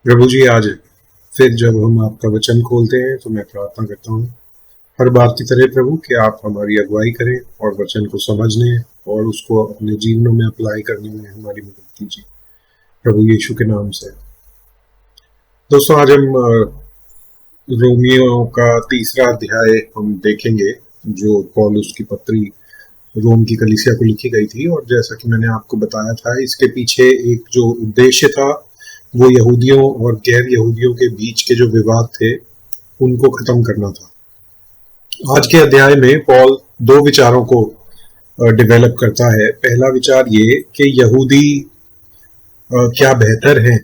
प्रभु जी, आज फिर जब हम आपका वचन खोलते हैं तो मैं प्रार्थना करता हूँ हर बार की तरह प्रभु कि आप हमारी अगुवाई करें और वचन को समझने और उसको अपने जीवनों में अप्लाई करने में हमारी मदद कीजिए, प्रभु यीशु के नाम से। दोस्तों, आज हम रोमियो का तीसरा अध्याय हम देखेंगे, जो पौलुस की पत्री रोम की कलीसिया को लिखी गई थी। और जैसा कि मैंने आपको बताया था, इसके पीछे एक जो उद्देश्य था वो यहूदियों और गैर यहूदियों के बीच के जो विवाद थे उनको खत्म करना था। आज के अध्याय में पॉल दो विचारों को डेवलप करता है। पहला विचार ये कि यहूदी क्या बेहतर हैं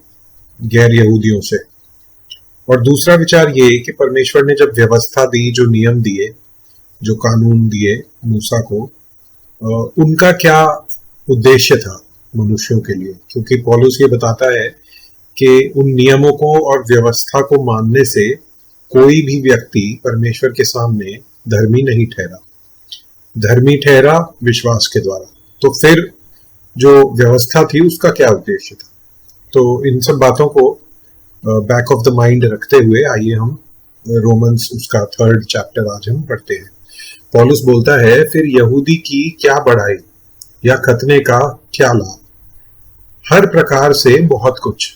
गैर यहूदियों से, और दूसरा विचार ये कि परमेश्वर ने जब व्यवस्था दी, जो नियम दिए, जो कानून दिए मूसा को, उनका क्या उद्देश्य था मनुष्यों के लिए। क्योंकि पौलुस ये बताता है कि उन नियमों को और व्यवस्था को मानने से कोई भी व्यक्ति परमेश्वर के सामने धर्मी नहीं ठहरा। धर्मी ठहरा विश्वास के द्वारा। तो फिर जो व्यवस्था थी उसका क्या उद्देश्य था। तो इन सब बातों को बैक ऑफ द माइंड रखते हुए आइए हम रोमन्स उसका 3rd चैप्टर आज हम पढ़ते हैं। पौलुस बोलता है, फिर यहूदी की क्या बढ़ाई या खतने का क्या लाभ, हर प्रकार से बहुत कुछ।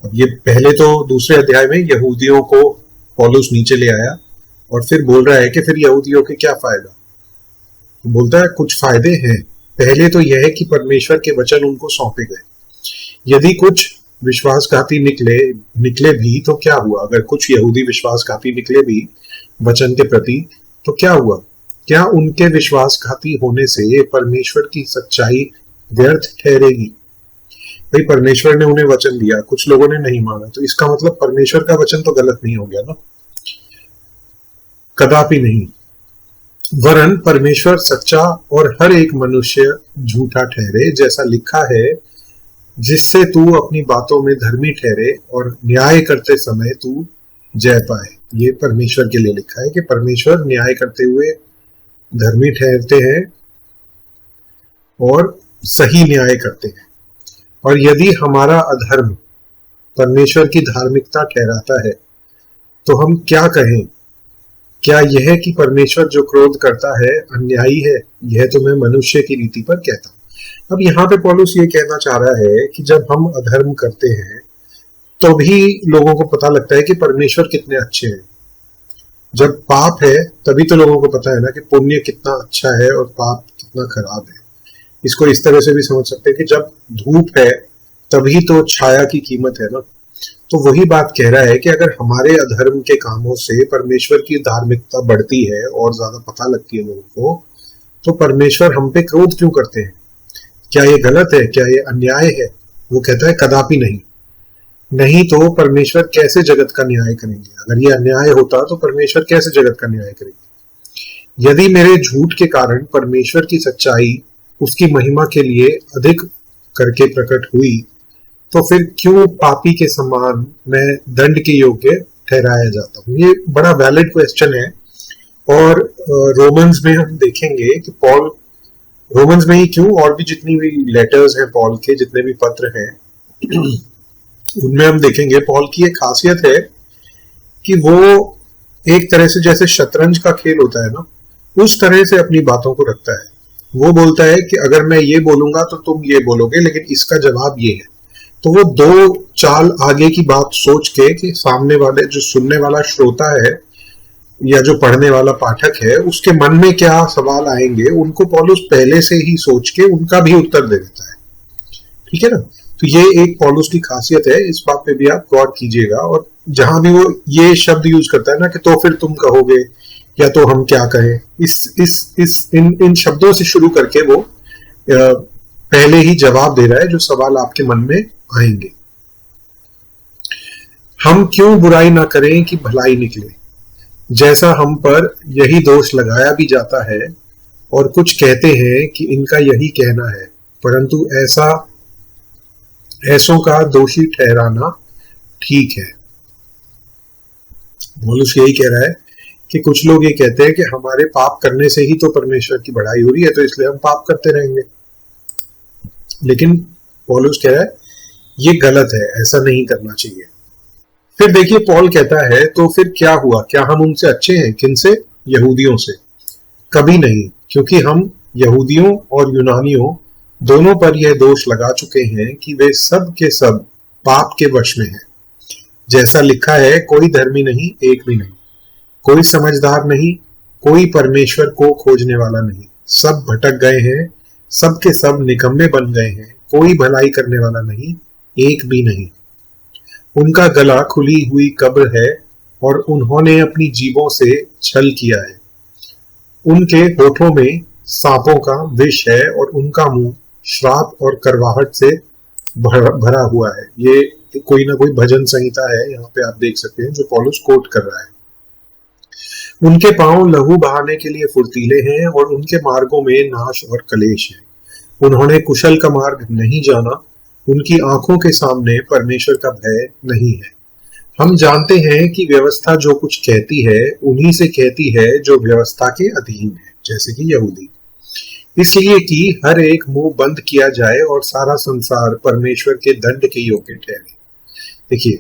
अब ये पहले तो दूसरे अध्याय में यहूदियों को पौलुस नीचे ले आया और फिर बोल रहा है कि फिर यहूदियों के क्या फायदा। तो बोलता है कुछ फायदे हैं। पहले तो यह है कि परमेश्वर के वचन उनको सौंपे गए। यदि कुछ विश्वासघाती निकले भी तो क्या हुआ। अगर कुछ यहूदी विश्वासघाती निकले भी वचन के प्रति तो क्या हुआ। क्या उनके विश्वासघाती होने से परमेश्वर की सच्चाई व्यर्थ ठहरेगी। भाई, परमेश्वर ने उन्हें वचन दिया, कुछ लोगों ने नहीं माना, तो इसका मतलब परमेश्वर का वचन तो गलत नहीं हो गया ना। कदापि नहीं। वरन परमेश्वर सच्चा और हर एक मनुष्य झूठा ठहरे, जैसा लिखा है, जिससे तू अपनी बातों में धर्मी ठहरे और न्याय करते समय तू जय पाए। ये परमेश्वर के लिए लिखा है कि परमेश्वर न्याय करते हुए धर्मी ठहरते हैं और सही न्याय करते हैं। और यदि हमारा अधर्म परमेश्वर की धार्मिकता ठहराता है तो हम क्या कहें। क्या यह कि परमेश्वर जो क्रोध करता है अन्यायी है। यह तो मैं मनुष्य की रीति पर कहता हूं। अब यहाँ पे पौलुस ये कहना चाह रहा है कि जब हम अधर्म करते हैं तो भी लोगों को पता लगता है कि परमेश्वर कितने अच्छे हैं। जब पाप है तभी तो लोगों को पता है ना कि पुण्य कितना अच्छा है और पाप कितना खराब है। इसको इस तरह से भी समझ सकते हैं कि जब धूप है तभी तो छाया की कीमत है ना। तो वही बात कह रहा है कि अगर हमारे अधर्म के कामों से परमेश्वर की धार्मिकता बढ़ती है और ज्यादा पता लगती है लोगों को, तो परमेश्वर हम पे क्रोध क्यों करते हैं। क्या ये गलत है, क्या ये अन्याय है। वो कहता है कदापि नहीं। नहीं तो परमेश्वर कैसे जगत का न्याय करेंगे। अगर ये अन्याय होता तो परमेश्वर कैसे जगत का न्याय करेंगे। यदि मेरे झूठ के कारण परमेश्वर की सच्चाई उसकी महिमा के लिए अधिक करके प्रकट हुई, तो फिर क्यों पापी के समान मैं दंड के योग्य ठहराया जाता हूँ। ये बड़ा वैलिड क्वेश्चन है। और रोमन्स में हम देखेंगे कि पॉल, रोमन्स में ही क्यों, और भी जितनी भी लेटर्स हैं पॉल के, जितने भी पत्र हैं, उनमें हम देखेंगे पॉल की एक खासियत है कि वो एक तरह से जैसे शतरंज का खेल होता है ना, उस तरह से अपनी बातों को रखता है। वो बोलता है कि अगर मैं ये बोलूंगा तो तुम ये बोलोगे, लेकिन इसका जवाब ये है। तो वो दो चाल आगे की बात सोच के कि सामने वाले जो सुनने वाला श्रोता है या जो पढ़ने वाला पाठक है उसके मन में क्या सवाल आएंगे, उनको पौलुस पहले से ही सोच के उनका भी उत्तर दे देता है। ठीक है ना। तो ये एक पौलुस की खासियत है। इस बात पे भी आप गौर कीजिएगा। और जहां भी वो ये शब्द यूज करता है ना कि तो फिर तुम कहोगे या तो हम क्या कहें, इन शब्दों से शुरू करके वो पहले ही जवाब दे रहा है जो सवाल आपके मन में आएंगे। हम क्यों बुराई ना करें कि भलाई निकले, जैसा हम पर यही दोष लगाया भी जाता है। और कुछ कहते हैं कि इनका यही कहना है, परंतु ऐसों का दोषी ठहराना ठीक है। पौलुस यही कह रहा है कि कुछ लोग ये कहते हैं कि हमारे पाप करने से ही तो परमेश्वर की बढ़ाई हो रही है, तो इसलिए हम पाप करते रहेंगे। लेकिन पौलुस कह रहा है ये गलत है, ऐसा नहीं करना चाहिए। फिर देखिए पॉल कहता है तो फिर क्या हुआ, क्या हम उनसे अच्छे हैं? किनसे? यहूदियों से? कभी नहीं, क्योंकि हम यहूदियों और यूनानियों दोनों पर यह दोष लगा चुके हैं कि वे सब के सब पाप के वश में हैं। जैसा लिखा है, कोई धर्मी नहीं, एक भी नहीं, कोई समझदार नहीं, कोई परमेश्वर को खोजने वाला नहीं, सब भटक गए हैं, सब के सब निकम्मे बन गए हैं, कोई भलाई करने वाला नहीं, एक भी नहीं। उनका गला खुली हुई कब्र है और उन्होंने अपनी जीभों से छल किया है। उनके होठों में सांपों का विष है और उनका मुंह श्राप और करवाहट से भरा हुआ है। ये कोई ना कोई भजन संहिता है, यहाँ पे आप देख सकते हैं जो पौलुस कोट कर रहा है। उनके पांव लहू बहाने के लिए फुर्तीले हैं और उनके मार्गों में नाश और कलेश है। उन्होंने कुशल का मार्ग नहीं जाना, उनकी आंखों के सामने परमेश्वर का भय नहीं है। हम जानते हैं कि व्यवस्था जो कुछ कहती है उन्हीं से कहती है जो व्यवस्था के अधीन है, जैसे कि यहूदी, इसलिए कि हर एक मुंह बंद किया जाए और सारा संसार परमेश्वर के दंड के योग्य ठहरे। देखिए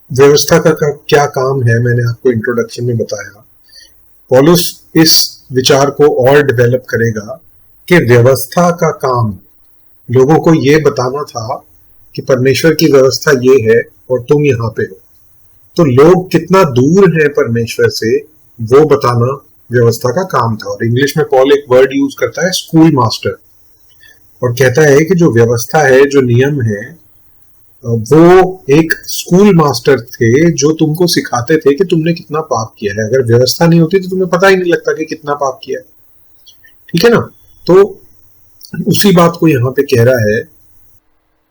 व्यवस्था का क्या काम है, मैंने आपको इंट्रोडक्शन में बताया। पौलुस इस विचार को और डेवलप करेगा कि व्यवस्था का काम लोगों को ये बताना था कि परमेश्वर की व्यवस्था ये है और तुम यहाँ पे हो। तो लोग कितना दूर है परमेश्वर से वो बताना व्यवस्था का काम था। और इंग्लिश में पॉल एक वर्ड यूज करता है, स्कूल मास्टर, और कहता है कि जो व्यवस्था है, जो नियम है, वो एक स्कूल मास्टर थे जो तुमको सिखाते थे कि तुमने कितना पाप किया है। अगर व्यवस्था नहीं होती तो तुम्हें पता ही नहीं लगता कि कितना पाप किया है। ठीक है ना? तो उसी बात को यहाँ पे कह रहा है,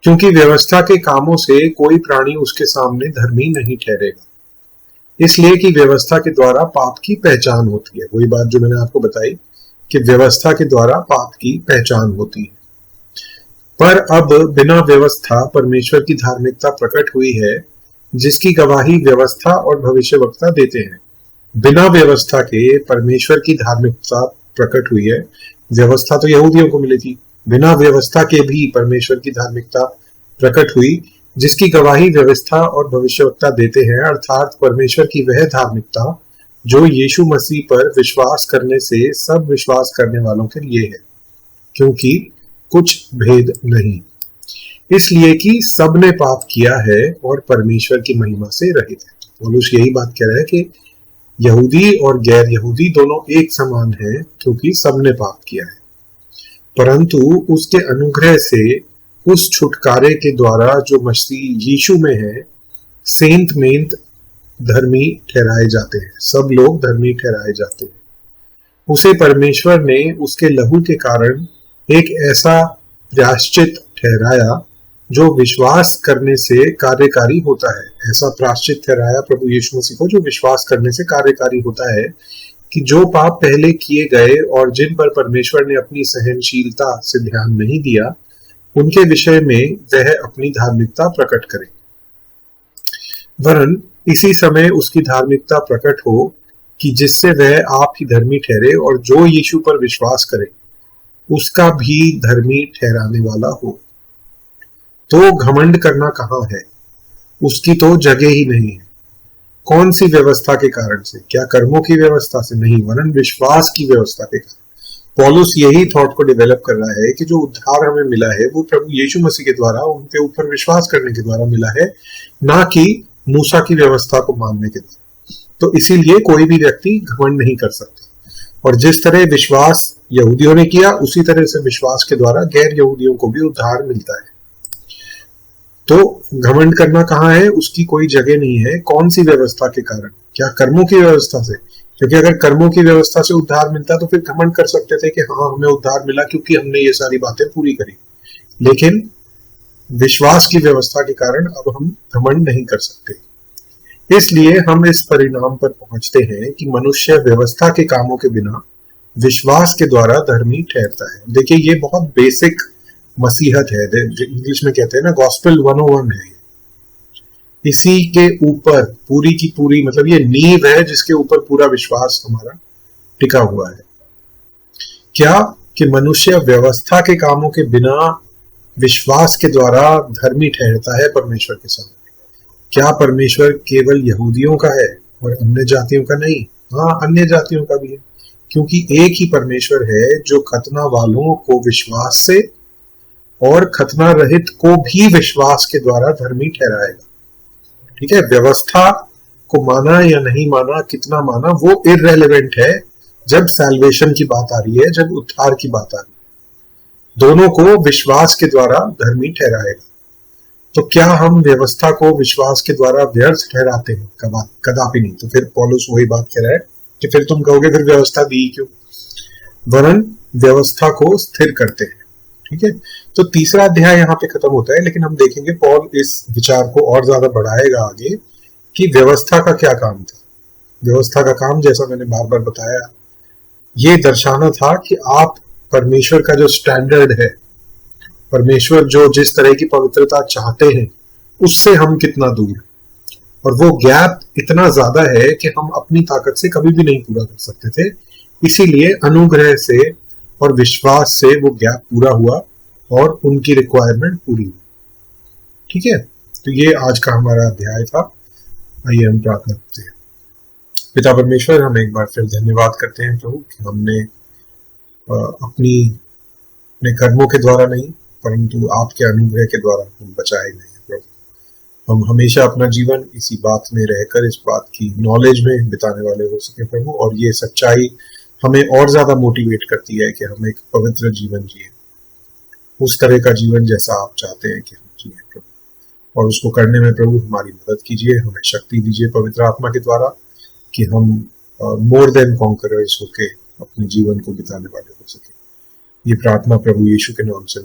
क्योंकि व्यवस्था के कामों से कोई प्राणी उसके सामने धर्मी नहीं ठहरेगा, इसलिए कि व्यवस्था के द्वारा पाप की पहचान होती है। वही बात जो मैंने आपको बताई कि व्यवस्था के द्वारा पाप की पहचान होती है। पर अब बिना व्यवस्था परमेश्वर की धार्मिकता प्रकट हुई है, जिसकी गवाही व्यवस्था और भविष्यवक्ता देते हैं। बिना व्यवस्था के परमेश्वर की धार्मिकता प्रकट हुई है। व्यवस्था तो यहूदियों को मिली थी, बिना व्यवस्था के भी परमेश्वर की धार्मिकता प्रकट हुई, जिसकी गवाही व्यवस्था और भविष्यवक्ता देते हैं, अर्थात परमेश्वर की वह धार्मिकता जो यीशु मसीह पर विश्वास करने से सब विश्वास करने वालों के लिए है, क्योंकि कुछ भेद नहीं, इसलिए कि सबने पाप किया है और परमेश्वर की महिमा से रहित है। पौलुस यही बात कह रहा है कि यहूदी और गैर यहूदी दोनों एक समान हैं, क्योंकि सबने पाप किया है, परंतु उसके अनुग्रह से उस छुटकारे के द्वारा जो मसीह यीशु में है, सेंत मेंत धर्मी ठहराए जाते हैं। सब लोग धर्मी ठहराए जाते हैं। उसे परमेश्वर ने उसके लहू के कारण एक ऐसा प्रायश्चित ठहराया जो विश्वास करने से कार्यकारी होता है। ऐसा प्रायश्चित ठहराया प्रभु यीशु मसीह को जो विश्वास करने से कार्यकारी होता है, कि जो पाप पहले किए गए और जिन पर परमेश्वर ने अपनी सहनशीलता से ध्यान नहीं दिया, उनके विषय में वह अपनी धार्मिकता प्रकट करे, वरन इसी समय उसकी धार्मिकता प्रकट हो कि जिससे वह आप ही धर्मी ठहरे और जो यीशु पर विश्वास करे उसका भी धर्मी ठहराने वाला हो। तो घमंड करना कहाँ है? उसकी तो जगह ही नहीं है। कौन सी व्यवस्था के कारण से? क्या कर्मों की व्यवस्था से? नहीं, वरन विश्वास की व्यवस्था के कारण। पौलुस यही थॉट को डेवलप कर रहा है कि जो उद्धार हमें मिला है वो प्रभु यीशु मसीह के द्वारा, उनके ऊपर विश्वास करने के द्वारा मिला है, ना कि मूसा की व्यवस्था को मानने के द्वारा। तो इसीलिए कोई भी व्यक्ति घमंड नहीं कर सकता। और जिस तरह विश्वास यहूदियों ने किया, उसी तरह से विश्वास के द्वारा गैर यहूदियों को भी उद्धार मिलता है। तो घमंड करना कहाँ है? उसकी कोई जगह नहीं है। कौन सी व्यवस्था के कारण? क्या कर्मों की व्यवस्था से? क्योंकि अगर कर्मों की व्यवस्था से उद्धार मिलता तो फिर घमंड कर सकते थे कि हाँ, हमें उद्धार मिला क्योंकि हमने ये सारी बातें पूरी करी। लेकिन विश्वास की व्यवस्था के कारण अब हम घमंड नहीं कर सकते। इसलिए हम इस परिणाम पर पहुंचते हैं कि मनुष्य व्यवस्था के कामों के बिना विश्वास के द्वारा धर्मी ठहरता है। देखिए, ये बहुत बेसिक मसीहत है, इंग्लिश में कहते हैं ना, गॉस्पेल 101 है। इसी के ऊपर पूरी की पूरी, मतलब ये नींव है जिसके ऊपर पूरा विश्वास हमारा टिका हुआ है। क्या कि मनुष्य व्यवस्था के कामों के बिना विश्वास के द्वारा धर्मी ठहरता है परमेश्वर के सामने। क्या परमेश्वर केवल यहूदियों का है और अन्य जातियों का नहीं? हाँ, अन्य जातियों का भी है, क्योंकि एक ही परमेश्वर है जो खतना वालों को विश्वास से और खतना रहित को भी विश्वास के द्वारा धर्मी ठहराएगा। ठीक है, व्यवस्था को माना या नहीं माना, कितना माना, वो इररेलेवेंट है जब सैल्वेशन की बात आ रही है, जब उद्धार की बात आ रही है। दोनों को विश्वास के द्वारा धर्मी ठहराएगा। तो क्या हम व्यवस्था को विश्वास के द्वारा व्यर्थ ठहराते हैं? कदापि नहीं। तो फिर पौलुस वही बात कह रहा है कि फिर तुम कहोगे फिर व्यवस्था दी क्यों? वरन व्यवस्था को स्थिर करते हैं। ठीक है, तो तीसरा अध्याय यहाँ पे खत्म होता है, लेकिन हम देखेंगे पौल इस विचार को और ज्यादा बढ़ाएगा आगे कि व्यवस्था का क्या काम था। व्यवस्था का काम, जैसा मैंने बार बार बताया, ये दर्शाना था कि आप परमेश्वर का जो स्टैंडर्ड है, परमेश्वर जो जिस तरह की पवित्रता चाहते हैं, उससे हम कितना दूर, और वो गैप इतना ज्यादा है कि हम अपनी ताकत से कभी भी नहीं पूरा कर सकते थे। इसीलिए अनुग्रह से और विश्वास से वो गैप पूरा हुआ और उनकी रिक्वायरमेंट पूरी हुई। ठीक है, तो ये आज का हमारा अध्याय था। आइए हम प्रार्थना करते हैं। पिता परमेश्वर, हम एक बार फिर धन्यवाद करते हैं प्रभु कि हमने अपने कर्मों के द्वारा नहीं, परंतु आपके अनुग्रह के द्वारा हम बचाए गए हैं प्रभु। हम हमेशा अपना जीवन इसी बात में रहकर, इस बात की नॉलेज में बिताने वाले हो सके प्रभु, और ये सच्चाई हमें और ज्यादा मोटिवेट करती है कि हम एक पवित्र जीवन जिए, उस तरह का जीवन जैसा आप चाहते हैं कि हम जिए प्रभु। और उसको करने में प्रभु हमारी मदद कीजिए, हमें शक्ति दीजिए पवित्र आत्मा के द्वारा कि हम मोर देन कॉन्करर्स होके अपने जीवन को बिताने वाले हो सके। ये प्रार्थना प्रभु यीशु के नाम से